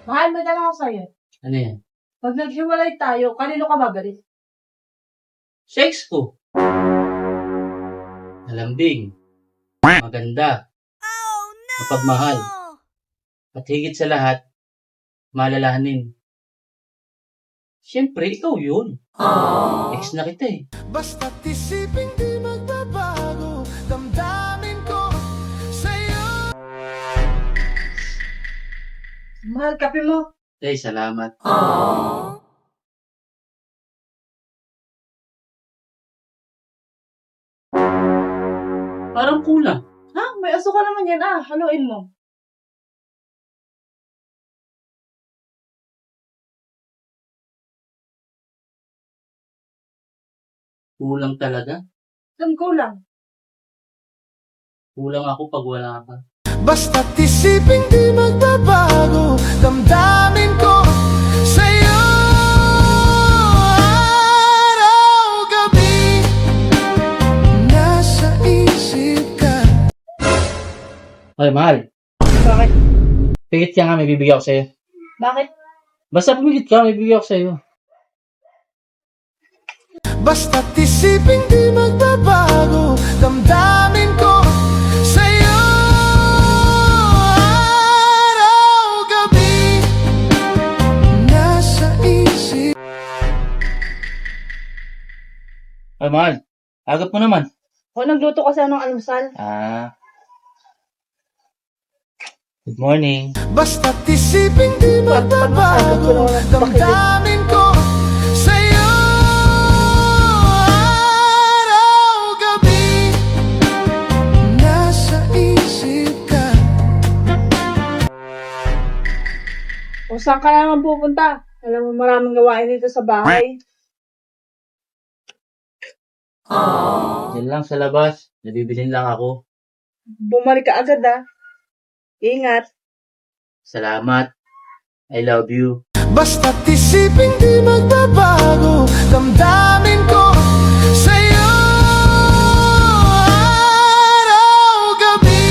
Mahal, may tanong ako sa'yo. Ano yan? Pag naghiwalay tayo, kanino ka babalik? Sex ko. Malambing. Maganda. Mapagmahal. At higit sa lahat, malalahanin. Siyempre, ikaw yun. Ex na kita eh. Basta't isipin di magbabago, damdamin ko sa'yo. Mahal, kape mo. Ay, salamat. Parang kulang. Ha? May aso ka naman yan. Haluin mo. Kulang talaga. Saan kulang? Kulang ako pag wala ka. Basta't isipin di magbabago, damdamin ko sa'yo. Araw-gabi, nasa isip ka. Ay, mahal. Bakit? Pigit ka nga, may bibigyan ako sa'yo. Bakit? Basta pumigit ka, may bibigyan ako sa'yo. Basta't isipin di magbabago, damdamin ko sa'yo. Araw-gabi, nasa isip. Ay, mahal. Agap mo naman. Ako nagluto kasi ng almusal. Good morning. Basta't isipin di magbabago, damdamin ko sa'yo. Araw-gabi, nasa isip ka. O saan ka naman pupunta? Alam mo maraming gawain dito sa bahay. Diyan lang sa labas. Nabibilin lang ako. Bumalik ka agad Ingat. Salamat. I love you. Basta't isipin di magbabago, damdamin ko sa'yo. Araw-gabi.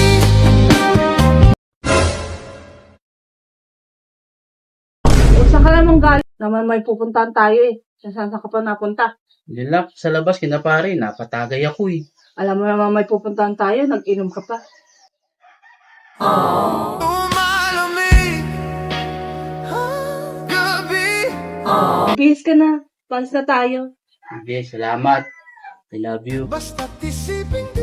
O saan ka naman galing? Naman may pupuntahan tayo Saan ka pa napunta? Diyan lang sa labas, kinapare. Napatagay ako eh. Alam mo naman may pupuntahan tayo, nag-inom ka pa. Umalamig ang gabi. Bihis ka na. Pans na tayo. Sige, salamat. I love you. Basta't isipin di